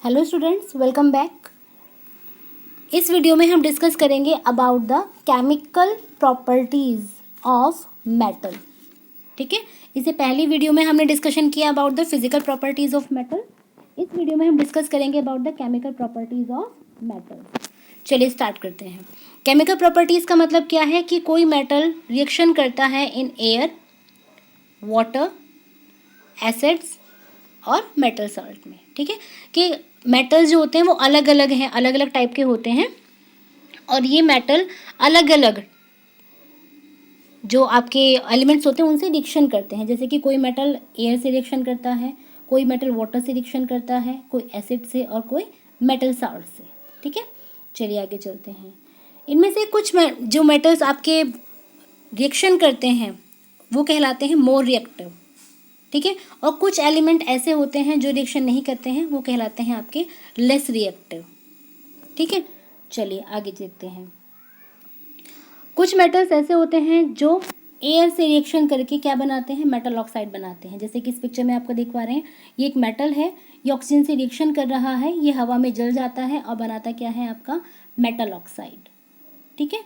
Hello students, welcome back. इस video में हम डिस्कस करेंगे about the chemical properties of metal. ठीक है, इससे पहली वीडियो में हमने डिस्कशन किया about the physical properties of metal. इस वीडियो में हम डिस्कस करेंगे about the chemical properties of metal. चलिए स्टार्ट करते हैं। केमिकल प्रॉपर्टीज का मतलब क्या है कि कोई मेटल रिएक्शन करता है इन एयर, वाटर, एसिड्स और मेटल सॉल्ट में। ठीक है, कि मेटल्स जो होते हैं वो अलग अलग हैं, अलग अलग टाइप के होते हैं और ये मेटल अलग अलग जो आपके एलिमेंट्स होते हैं उनसे रिएक्शन करते हैं। जैसे कि कोई मेटल एयर से रिएक्शन करता है, कोई मेटल वाटर से रिएक्शन करता है, कोई एसिड से और कोई मेटल सॉल्ट से। ठीक है, चलिए आगे चलते हैं। इनमें से कुछ जो मेटल्स आपके रिएक्शन करते हैं वो कहलाते हैं मोर रिएक्टिव। ठीक है, और कुछ एलिमेंट ऐसे होते हैं जो रिएक्शन नहीं करते हैं, वो कहलाते हैं आपके लेस रिएक्टिव। ठीक है, चलिए आगे देखते हैं। कुछ मेटल्स ऐसे होते हैं जो एयर से रिएक्शन करके क्या बनाते हैं, मेटल ऑक्साइड बनाते हैं। जैसे कि इस पिक्चर में आपको देख पा रहे हैं, ये एक मेटल है, ये ऑक्सीजन से रिएक्शन कर रहा है, ये हवा में जल जाता है और बनाता क्या है आपका मेटल ऑक्साइड। ठीक है,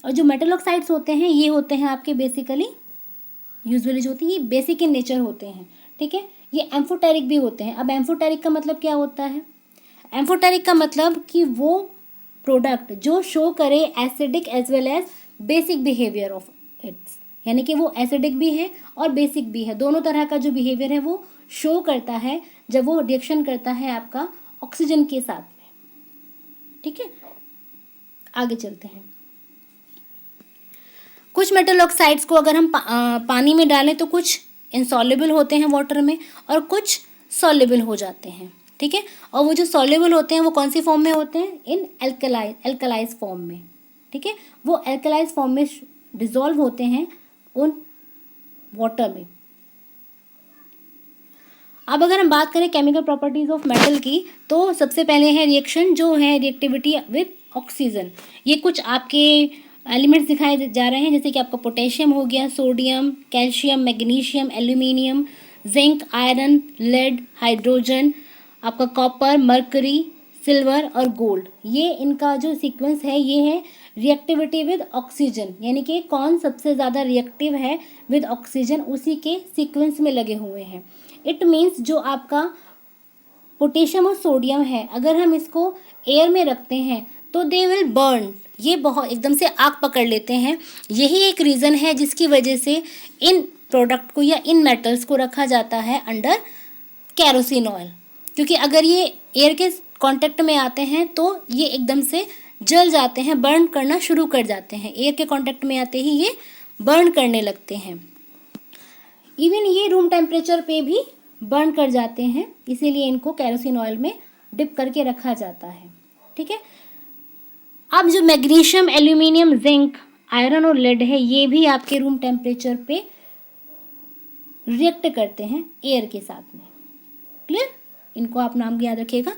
और जो मेटल ऑक्साइड्स होते हैं ये होते हैं आपके बेसिकली यूजुअली जो होती है ये बेसिक इन नेचर होते हैं। ठीक है, ये एम्फोटेरिक भी होते हैं। अब एम्फोटेरिक का मतलब क्या होता है? एम्फोटेरिक का मतलब कि वो प्रोडक्ट जो शो करे acidic as well as basic behaviour of its, यानी कि वो एसिडिक भी है और बेसिक भी है, दोनों तरह का जो बिहेवियर है वो शो करता है जब वो रिएक्शन करता है आपका ऑक्सीजन के साथ में। ठीक है, आगे चलते हैं। कुछ मेटल ऑक्साइड्स को अगर हम पानी में डालें तो कुछ इनसॉल्युबल होते हैं वाटर में और कुछ सॉल्युबल हो जाते हैं। ठीक है, और वो जो सॉल्युबल होते हैं वो कौन सी फॉर्म में होते हैं? इन एल्कलाइज फॉर्म में। ठीक है, वो एल्कलाइज फॉर्म में डिसॉल्व होते हैं उन वाटर में। अब अगर हम बात करें केमिकल प्रॉपर्टीज ऑफ मेटल की, तो सबसे पहले है रिएक्शन जो है रिएक्टिविटी विद ऑक्सीजन। ये कुछ आपके एलिमेंट्स दिखाए जा रहे हैं, जैसे कि आपका पोटेशियम हो गया, sodium, calcium, magnesium, aluminium, zinc, iron, lead, hydrogen, आपका कॉपर, मरकरी, सिल्वर और गोल्ड। ये इनका जो सीक्वेंस है ये है रिएक्टिविटी विद ऑक्सीजन, यानी कि कौन सबसे ज़्यादा रिएक्टिव है विद ऑक्सीजन, उसी के सीक्वेंस में लगे हुए हैं। इट मीन्स जो आपका पोटेशियम और सोडियम है, अगर हम इसको एयर में रखते हैं तो दे विल बर्न, ये बहुत एकदम से आग पकड़ लेते हैं। यही एक रीज़न है जिसकी वजह से इन प्रोडक्ट को या इन मेटल्स को रखा जाता है अंडर केरोसिन ऑयल, क्योंकि अगर ये एयर के कांटेक्ट में आते हैं तो ये एकदम से जल जाते हैं, बर्न करना शुरू कर जाते हैं। एयर के कांटेक्ट में आते ही ये बर्न करने लगते हैं। इवन ये रूम टेम्परेचर पे भी बर्न कर जाते हैं, इसीलिए इनको केरोसिन ऑयल में डिप करके रखा जाता है। ठीक है, अब जो मैग्नीशियम, एल्यूमिनियम, जिंक, आयरन और लेड है, ये भी आपके रूम टेम्परेचर पे रिएक्ट करते हैं एयर के साथ में। क्लियर, इनको आप नाम याद रखिएगा।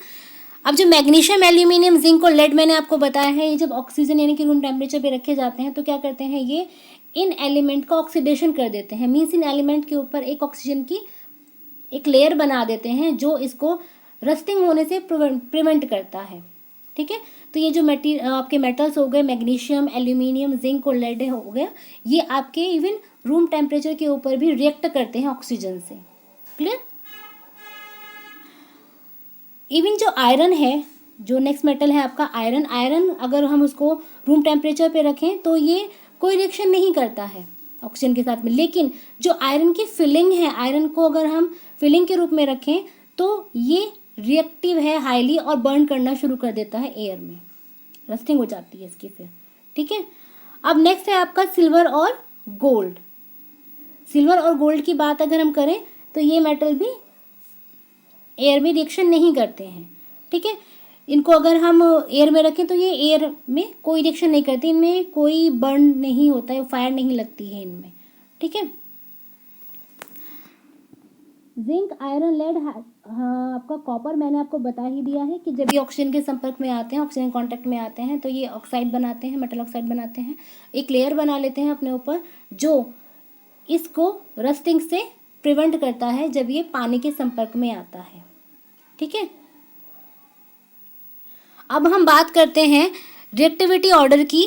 अब जो मैग्नीशियम, एल्यूमिनियम, जिंक और लेड मैंने आपको बताया है, ये जब ऑक्सीजन यानी कि रूम टेम्परेचर पे रखे जाते हैं तो क्या करते हैं, ये इन एलिमेंट का ऑक्सीडेशन कर देते हैं। मीन्स इन एलिमेंट के ऊपर एक ऑक्सीजन की एक लेयर बना देते हैं जो इसको रस्टिंग होने से प्रिवेंट करता है। ठीक है, तो ये जो आपके मेटल्स हो गए, मैग्नीशियम, एल्यूमिनियम, जिंक और लेड हो गया, ये आपके इवन रूम टेम्परेचर के ऊपर भी रिएक्ट करते हैं ऑक्सीजन से। क्लियर, इवन जो आयरन है, जो नेक्स्ट मेटल है आपका आयरन, आयरन अगर हम उसको रूम टेम्परेचर पे रखें तो ये कोई रिएक्शन नहीं करता है ऑक्सीजन के साथ में, लेकिन जो आयरन की फिलिंग है, आयरन को अगर हम फिलिंग के रूप में रखें तो ये रिएक्टिव है हाईली और बर्न करना शुरू कर देता है एयर में, रस्टिंग हो जाती है इसकी फिर। ठीक है, अब नेक्स्ट है आपका सिल्वर और गोल्ड। सिल्वर और गोल्ड की बात अगर हम करें तो ये मेटल भी एयर में रिएक्शन नहीं करते हैं। ठीक है, इनको अगर हम एयर में रखें तो ये एयर में कोई रिएक्शन नहीं करते, इनमें कोई बर्न नहीं होता है, फायर नहीं लगती है इनमें। ठीक है, जिंक, आयरन, लेड, हाँ आपका कॉपर मैंने आपको बता ही दिया है कि जब ये ऑक्सीजन के संपर्क में आते हैं, ऑक्सीजन कांटेक्ट में आते हैं तो ये ऑक्साइड बनाते हैं, मेटल ऑक्साइड बनाते हैं, एक लेयर बना लेते हैं अपने ऊपर जो इसको रस्टिंग से प्रिवेंट करता है जब ये पानी के संपर्क में आता है। ठीक है, अब हम बात करते हैं रिएक्टिविटी ऑर्डर की,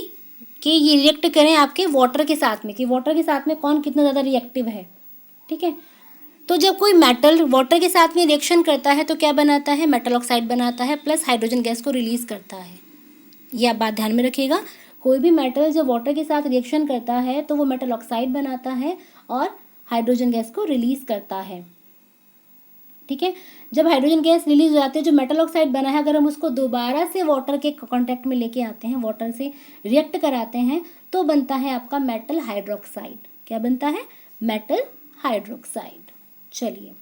कि ये रिएक्ट करें आपके वाटर के साथ में, कि वाटर के साथ में कौन कितना ज़्यादा रिएक्टिव है। ठीक है, तो जब कोई मेटल वाटर के साथ में रिएक्शन करता है तो क्या बनाता है, मेटल ऑक्साइड बनाता है प्लस हाइड्रोजन गैस को रिलीज करता है। ये आप बात ध्यान में रखिएगा, कोई भी मेटल जब वाटर के साथ रिएक्शन करता है तो वो मेटल ऑक्साइड बनाता है और हाइड्रोजन गैस को रिलीज करता है। ठीक है, जब हाइड्रोजन गैस रिलीज हो जाती है, जो मेटल ऑक्साइड बना है, अगर हम उसको दोबारा से वाटर के कांटेक्ट में लेके आते हैं, वाटर से रिएक्ट कराते हैं, तो बनता है आपका मेटल हाइड्रोक्साइड। क्या बनता है, मेटल हाइड्रोक्साइड। चलिए,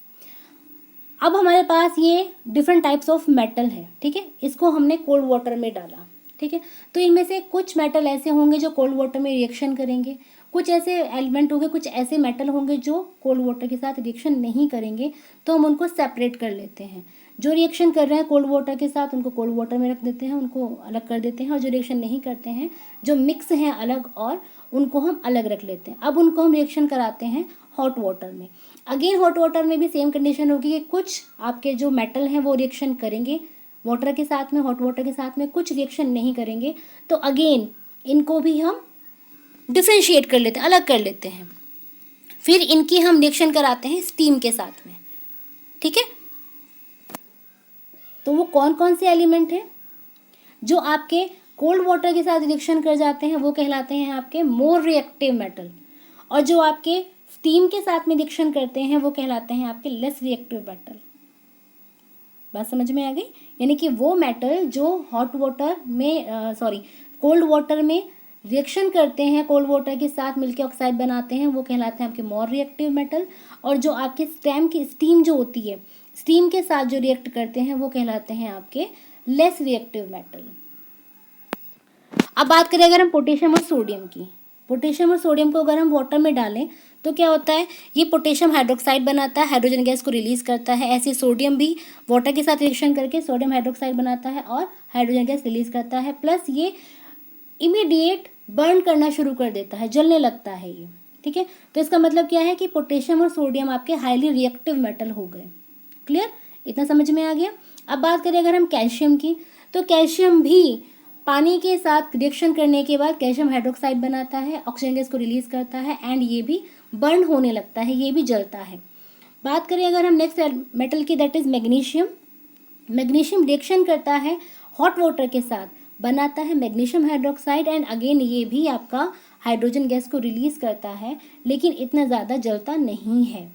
अब हमारे पास ये डिफरेंट टाइप्स ऑफ मेटल है। ठीक है, इसको हमने कोल्ड वाटर में डाला। ठीक है, तो इनमें से कुछ मेटल ऐसे होंगे जो कोल्ड वाटर में रिएक्शन करेंगे, कुछ ऐसे एलिमेंट होंगे, कुछ ऐसे मेटल होंगे जो कोल्ड वाटर के साथ रिएक्शन नहीं करेंगे, तो हम उनको सेपरेट कर लेते हैं। जो रिएक्शन कर रहे हैं कोल्ड वाटर के साथ उनको कोल्ड वाटर में रख देते हैं, उनको अलग कर देते हैं, और जो रिएक्शन नहीं करते हैं, जो मिक्स हैं अलग, और उनको हम अलग रख लेते हैं। अब उनको हम रिएक्शन कराते हैं हॉट वाटर में। अगेन हॉट वाटर में भी सेम कंडीशन होगी कि कुछ आपके जो मेटल हैं वो रिएक्शन करेंगे वाटर के साथ में, हॉट वाटर के साथ में, कुछ रिएक्शन नहीं करेंगे। तो अगेन इनको भी हम डिफ्रेंशिएट कर लेते हैं, अलग कर लेते हैं। फिर इनकी हम रिएक्शन कराते हैं स्टीम के साथ में। ठीक है, तो वो कौन कौन से एलिमेंट हैं जो आपके कोल्ड वाटर के साथ रिएक्शन कर जाते हैं, वो कहलाते हैं आपके मोर रिएक्टिव मेटल, और जो आपके स्टीम के साथ में रिएक्शन करते हैं वो कहलाते हैं आपके लेस रिएक्टिव मेटल। बात समझ में आ गई, यानी कि वो मेटल जो हॉट वाटर में कोल्ड वाटर में रिएक्शन करते हैं, कोल्ड वाटर के साथ मिलकर ऑक्साइड बनाते हैं, वो कहलाते हैं आपके मोर रिएक्टिव मेटल, और जो आपके स्टीम जो होती है, स्टीम के साथ जो रिएक्ट करते हैं वो कहलाते हैं आपके लेस रिएक्टिव मेटल। अब बात करें अगर हम पोटेशियम और सोडियम की, पोटेशियम और सोडियम को अगर हम वाटर में डालें तो क्या होता है, ये पोटेशियम हाइड्रोक्साइड बनाता है, हाइड्रोजन गैस को रिलीज करता है। ऐसे सोडियम भी वाटर के साथ रिएक्शन करके सोडियम हाइड्रोक्साइड बनाता है और हाइड्रोजन गैस रिलीज करता है, प्लस ये इमीडिएट बर्न करना शुरू कर देता है, जलने लगता है ये। ठीक है, तो इसका मतलब क्या है कि पोटेशियम और सोडियम आपके हाईली रिएक्टिव मेटल हो गए। क्लियर, इतना समझ में आ गया। अब बात करें अगर हम कैल्शियम की, तो कैल्शियम भी पानी के साथ रिएक्शन करने के बाद कैल्शियम हाइड्रोक्साइड बनाता है, ऑक्सीजन गैस को रिलीज करता है, एंड ये भी बर्न होने लगता है, ये भी जलता है। बात करें अगर हम नेक्स्ट मेटल की, that is magnesium. Magnesium reaction करता है हॉट वाटर के साथ, बनाता है मैग्नीशियम हाइड्रोक्साइड, एंड अगेन ये भी आपका हाइड्रोजन गैस को रिलीज करता है, लेकिन इतना ज़्यादा जलता नहीं है।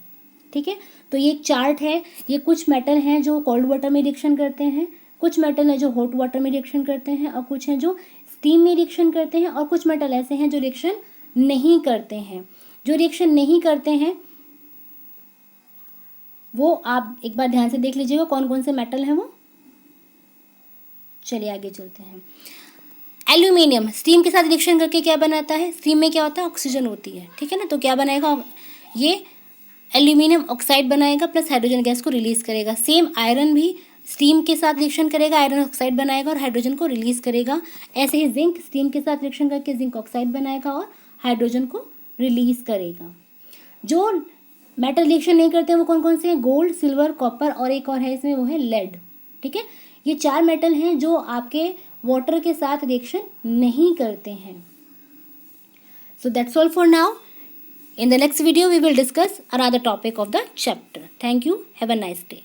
ठीक है, तो ये एक चार्ट है, ये कुछ मेटल हैं जो कोल्ड वाटर में रिएक्शन करते हैं, कुछ मेटल हैं जो हॉट वाटर में रिएक्शन करते हैं, और कुछ हैं जो स्टीम में रिएक्शन करते हैं, और कुछ मेटल ऐसे हैं जो रिएक्शन नहीं करते हैं। जो रिएक्शन नहीं करते हैं वो आप एक बार ध्यान से देख लीजिएगा कौन कौन से मेटल हैं वो। चलिए आगे चलते हैं। एल्यूमिनियम स्टीम के साथ रिएक्शन करके क्या बनाता है, स्टीम में क्या होता है, ऑक्सीजन होती है। ठीक है ना, तो क्या बनाएगा, ये एल्यूमिनियम ऑक्साइड बनाएगा प्लस हाइड्रोजन गैस को रिलीज करेगा। सेम आयरन भी स्टीम के साथ रिएक्शन करेगा, आयरन ऑक्साइड बनाएगा और हाइड्रोजन को रिलीज करेगा। ऐसे ही जिंक स्टीम के साथ रिएक्शन करके जिंक ऑक्साइड बनाएगा और हाइड्रोजन को रिलीज करेगा। जो मेटल रिएक्शन नहीं करते हैं वो कौन कौन से हैं, गोल्ड, सिल्वर, कॉपर, और एक और है इसमें वो है लेड। ठीक है, ये 4 मेटल हैं जो आपके वाटर के साथ रिएक्शन नहीं करते हैं। So that's all for now. In the next video we will discuss another topic of the chapter. Thank you. Have a nice day.